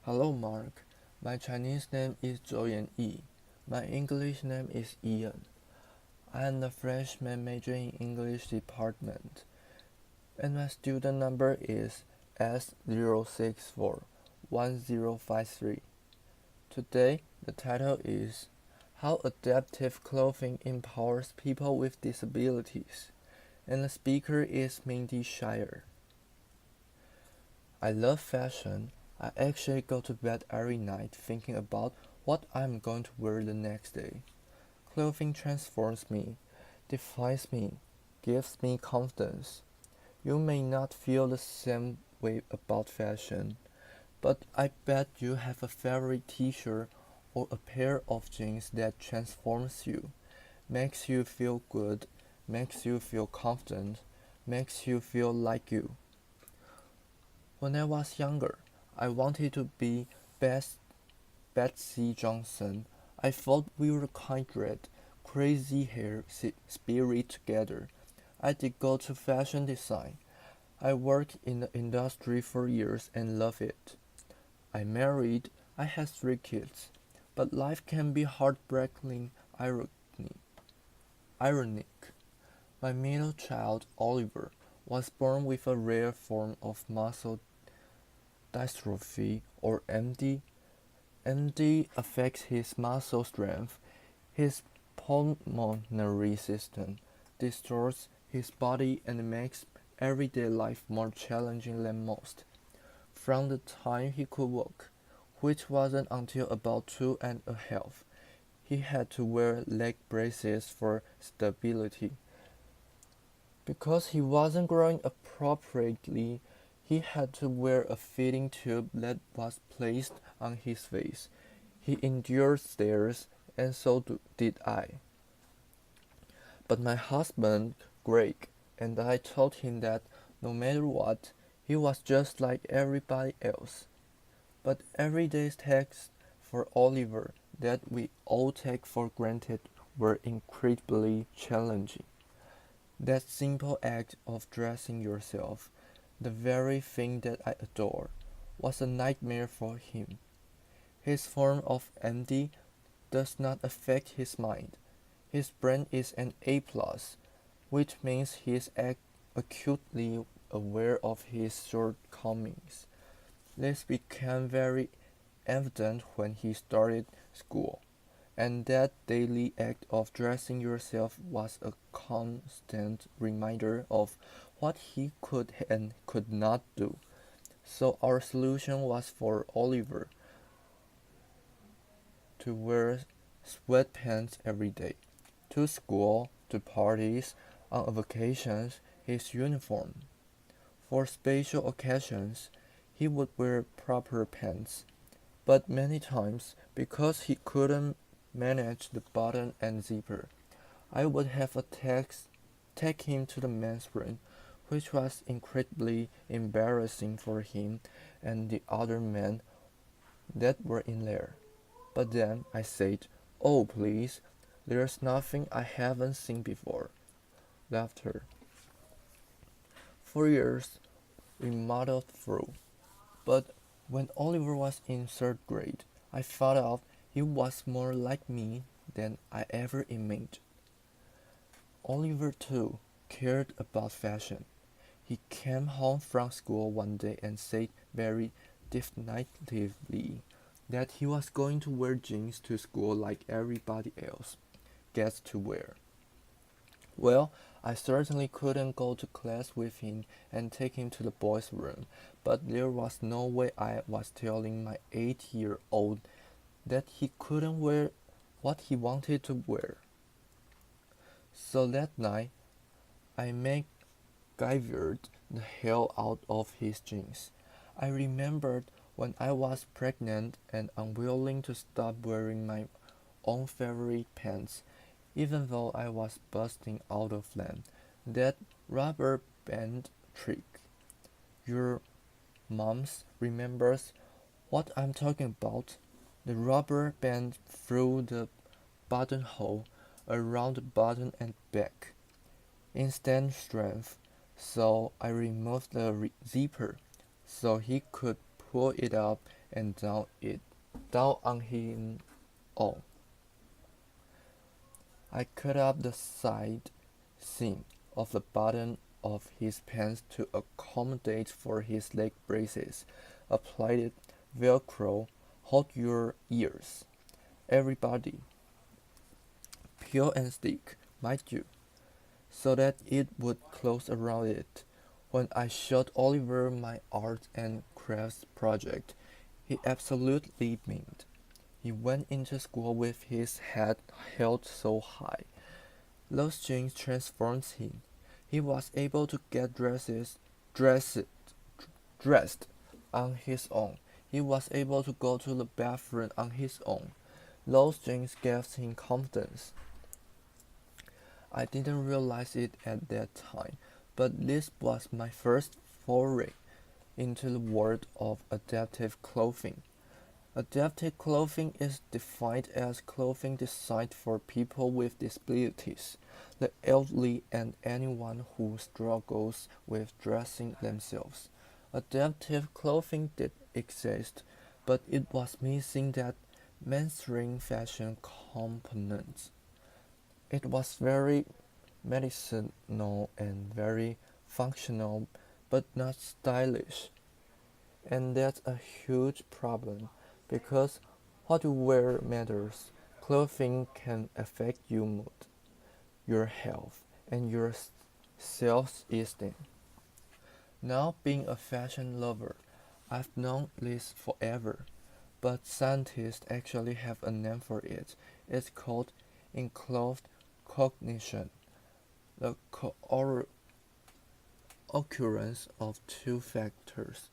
Hello, Mark. My Chinese name is Joyan Yi. My English name is Ian. I am a freshman majoring in English department, and my student number is S0641053. Today, the title is How Adaptive Clothing Empowers People with Disabilities, and the speaker is Mindy Scheier. I love fashion. I actually go to bed every night thinking about what I'm going to wear the next day. Clothing transforms me, defines me, gives me confidence. You may not feel the same way about fashion, but I bet you have a favorite t-shirt or a pair of jeans that transforms you, makes you feel good, makes you feel confident, makes you feel like you. When I was younger, I wanted to be Betsy Johnson. I thought we were kindred, crazy hair spirit together. I did go to fashion design. I worked in the industry for years and love it. I married. I had 3 kids. But life can be heartbreaking ironic. My middle child, Oliver, was born with a rare form of muscle dystrophy or MD. MD affects his muscle strength, his pulmonary system, distorts his body and makes everyday life more challenging than most. From the time he could walk, which wasn't until about 2 and a half, he had to wear leg braces for stability. Because he wasn't growing appropriately, he had to wear a feeding tube that was placed on his face. He endured stares, and so did I. But my husband, Greg, and I told him that no matter what, he was just like everybody else. But everyday tasks for Oliver that we all take for granted were incredibly challenging. That simple act of dressing yourself, the very thing that I adore, was a nightmare for him. His form of MD does not affect his mind. His brain is an A+, which means he is acutely aware of his shortcomings. This became very evident when he started school, and that daily act of dressing yourself was a constant reminder of what he could and could not do. So our solution was for Oliver to wear sweatpants every day, to school, to parties, on vacations, his uniform. For special occasions, he would wear proper pants, but many times, because he couldn't manage the button and zipper, I would have a take him to the men's room, which was incredibly embarrassing for him and the other men that were in there. But then I said, "Oh, please, there's nothing I haven't seen before." Laughter. For years, we muddled through. But when Oliver was in 3rd grade, I found out he was more like me than I ever imagined. Oliver, too, cared about fashion. He came home from school one day and said very definitively that he was going to wear jeans to school like everybody else gets to wear. Well, I certainly couldn't go to class with him and take him to the boys' room, but there was no way I was telling my 8-year-old that he couldn't wear what he wanted to wear. So that night, I MacGyvered the hell out of his jeans. I remembered when I was pregnant and unwilling to stop wearing my own favorite pants, even though I was busting out of them. That rubber band trick. Your moms remembers what I'm talking about. The rubber band through the buttonhole, around the button and back. Instant strength. So I removed the zipper so he could pull it up and down on him own. I cut up the side seam of the button of his pants to accommodate for his leg braces, applied Velcro, hold your ears, everybody, peel and stick, mind you, so that it would close around it. When I showed Oliver my art and crafts project, he absolutely beamed. He went into school with his head held so high. Those jeans transformed him. He was able to get dressed, dressed on his own. He was able to go to the bathroom on his own. Those jeans gave him confidence. I didn't realize it at that time, but this was my first foray into the world of adaptive clothing. Adaptive clothing is defined as clothing designed for people with disabilities, the elderly, and anyone who struggles with dressing themselves. Adaptive clothing did exist, but it was missing that mainstream fashion component. It was very medicinal and very functional, but not stylish. And that's a huge problem because what you wear matters. Clothing can affect your mood, your health, and your self-esteem. Now, being a fashion lover, I've known this forever, but scientists actually have a name for it. It's called enclosed cognition, the occurrence of two factors: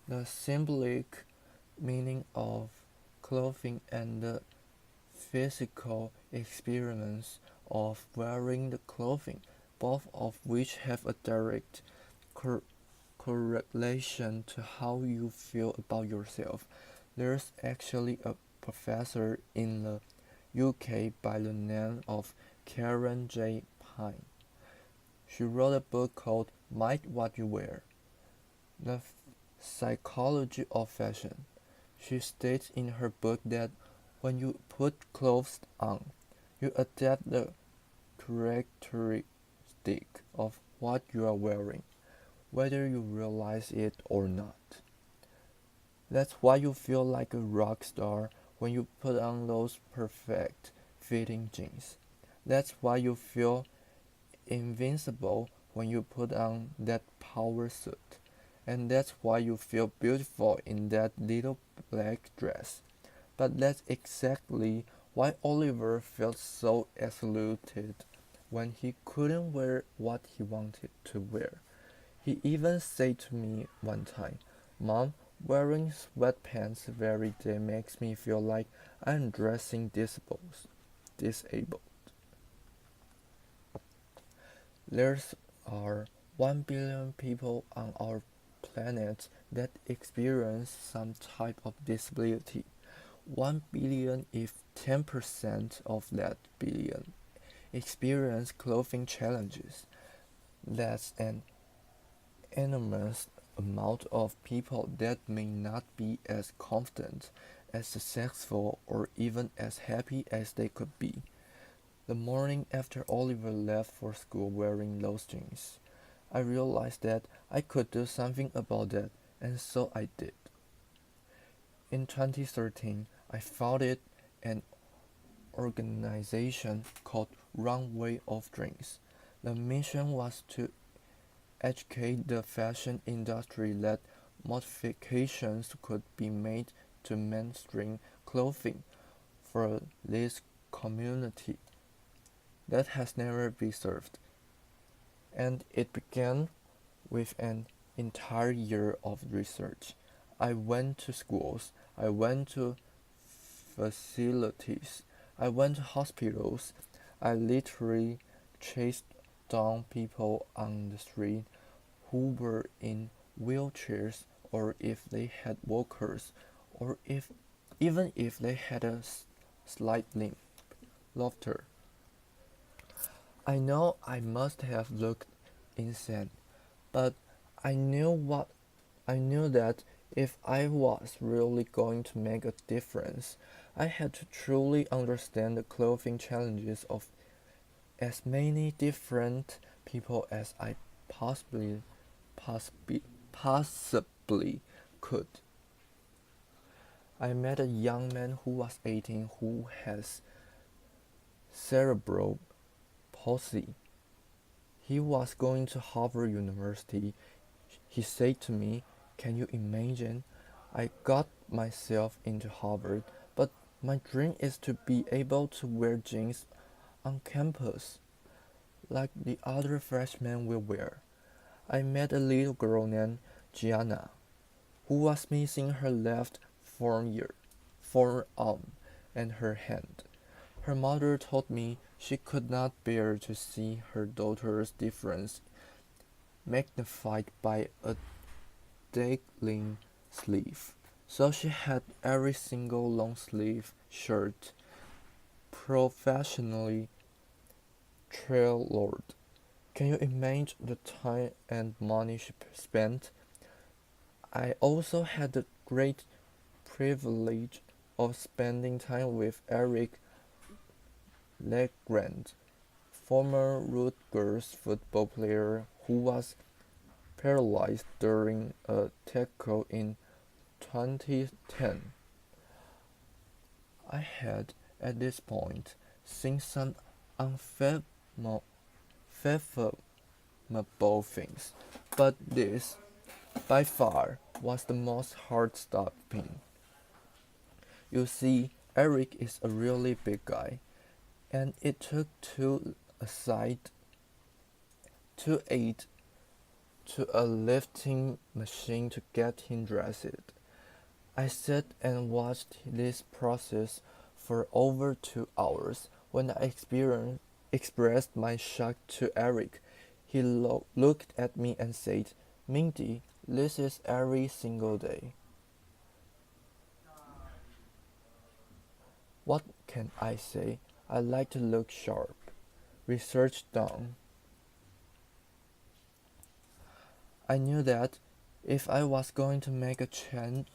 the symbolic meaning of clothing and the physical experience of wearing the clothing, both of which have a direct correlation to how you feel about yourself. There's actually a professor in the UK by the name of Karen J. Pine. She wrote a book called Mind What You Wear: The Psychology of Fashion. She states in her book that when you put clothes on, you adapt the characteristic of what you are wearing, whether you realize it or not. That's why you feel like a rock star when you put on those perfect fitting jeans. That's why you feel invincible when you put on that power suit. And that's why you feel beautiful in that little black dress. But that's exactly why Oliver felt so isolated when he couldn't wear what he wanted to wear. He even said to me one time, "Mom, wearing sweatpants every day makes me feel like I'm dressing disabled." There are 1 billion people on our planet that experience some type of disability. 1 billion if 10% of that billion experience clothing challenges. That's an enormous amount of people that may not be as confident, as successful, or even as happy as they could be. The morning after Oliver left for school wearing those jeans, I realized that I could do something about that, and so I did. In 2013, I founded an organization called Runway of Dreams. The mission was to educate the fashion industry that modifications could be made to mainstream clothing for this community that has never been served. And it began with an entire year of research. I went to schools, I went to facilities, I went to hospitals. I literally chased down people on the street who were in wheelchairs, or if they had walkers, or even if they had a slight limp. Laughter. I know I must have looked insane, but I knew that If I was really going to make a difference, I had to truly understand the clothing challenges of as many different people as I possibly, possibly could. I met a young man who was 18 who has cerebral palsy. He was going to Harvard University. He said to me, "Can you imagine? I got myself into Harvard, but my dream is to be able to wear jeans on campus like the other freshmen will wear." I met a little girl named Gianna who was missing her left forearm and her hand. Her mother told me she could not bear to see her daughter's difference magnified by a dangling sleeve. So she had every single long sleeve shirt professionally tailored. Can you imagine the time and money she spent? I also had the great privilege of spending time with Eric Legrand, former Rutgers football player who was paralyzed during a tackle in 2010. I had, at this point, seen some unfathomable things, but this, by far, was the most heart-stopping. You see, Eric is a really big guy, and it took two aside to aid to a lifting machine to get him dressed. I sat and watched this process for over 2 hours. When I expressed my shock to Eric, he looked at me and said, "Mindy, this is every single day." What can I say? I like to look sharp. Research done. I knew that if I was going to make a change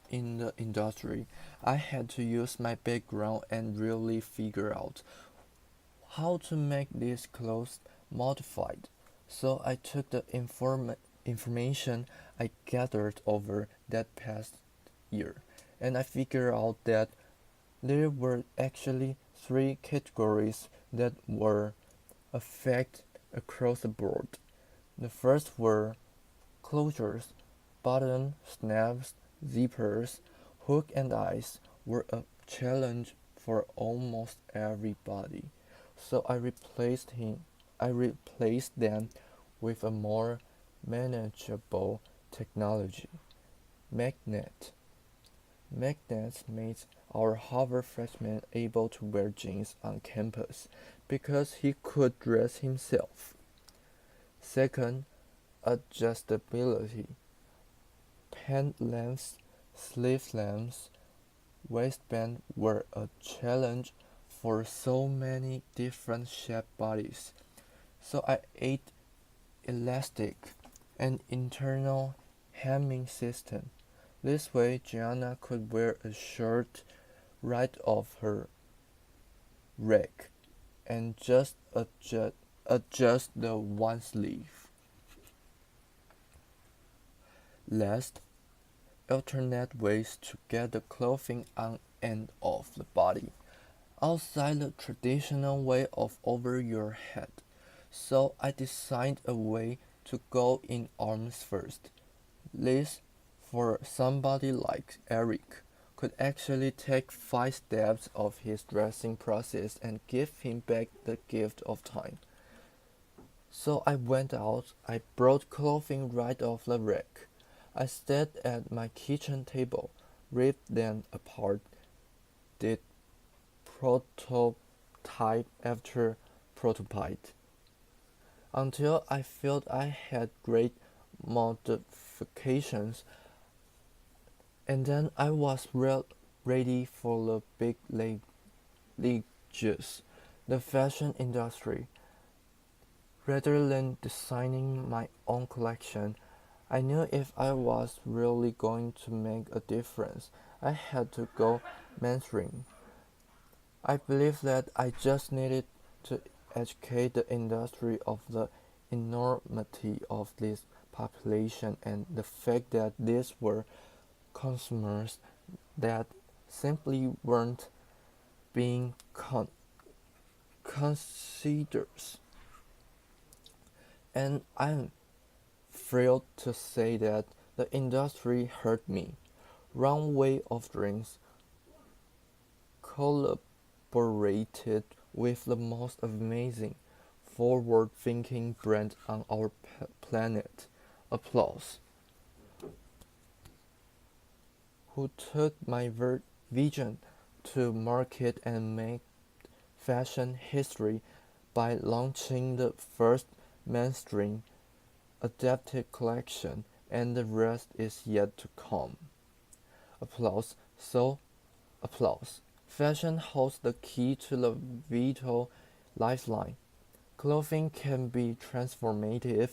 in the industry, I had to use my background and really figure out how to make these clothes modified. So I took the information I gathered over that past year, and I figured out that there were actually three categories that were affected across the board. The first were closures, button snaps, zippers, hook and eyes were a challenge for almost everybody. So I replaced them with a more manageable technology. Magnet. Magnets made our Harvard freshman able to wear jeans on campus because he could dress himself. Second, adjustability. Pant lengths, sleeve lengths, waistband were a challenge for so many different shaped bodies. So I added elastic and internal hemming system. This way Gianna could wear a shirt right off her rack and just adjust the one sleeve. Last, alternate ways to get the clothing on and off the body, outside the traditional way of over your head. So I designed a way to go in arms first. This, for somebody like Eric, could actually take 5 steps of his dressing process and give him back the gift of time. So I went out, I brought clothing right off the rack. I sat at my kitchen table, ripped them apart, did prototype after prototype, until I felt I had great modifications, and then I was ready for the big leagues, the fashion industry. Rather than designing my own collection, I knew if I was really going to make a difference, I had to go mainstream. I believe that I just needed to educate the industry of the enormity of this population and the fact that these were consumers that simply weren't being considered. And I'm thrilled to say that the industry heard me. Wrong Way of Drinks collaborated with the most amazing, forward-thinking brand on our planet. Applause. Who took my vision to market and make fashion history by launching the first mainstream adapted collection, and the rest is yet to come. Applause. So, applause. Fashion holds the key to the vital lifeline. Clothing can be transformative.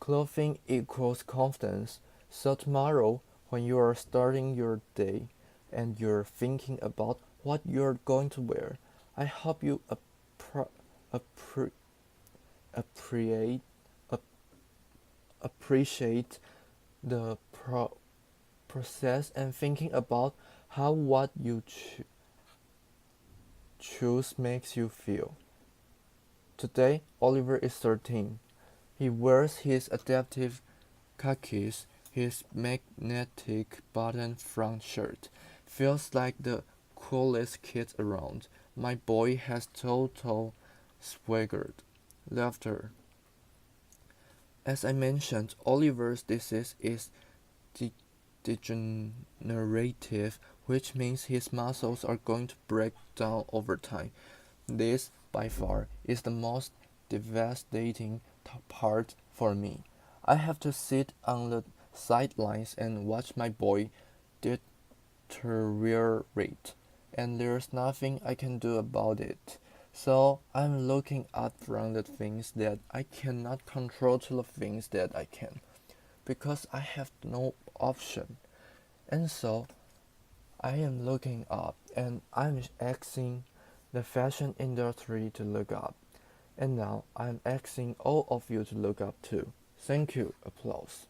Clothing equals confidence. So tomorrow, when you are starting your day and you're thinking about what you're going to wear, I hope you appre- appreciate appreciate the process and thinking about how what you choose makes you feel. Today, Oliver is 13. He wears his adaptive khakis, his magnetic button front shirt. Feels like the coolest kid around. My boy has total swagger. Laughter. As I mentioned, Oliver's disease is de- degenerative, which means his muscles are going to break down over time. This, by far, is the most devastating part for me. I have to sit on the sidelines and watch my boy deteriorate, and there's nothing I can do about it. So I'm looking up from the things that I cannot control to the things that I can, because I have no option. And so I am looking up and I'm asking the fashion industry to look up. And now I'm asking all of you to look up too. Thank you. Applause.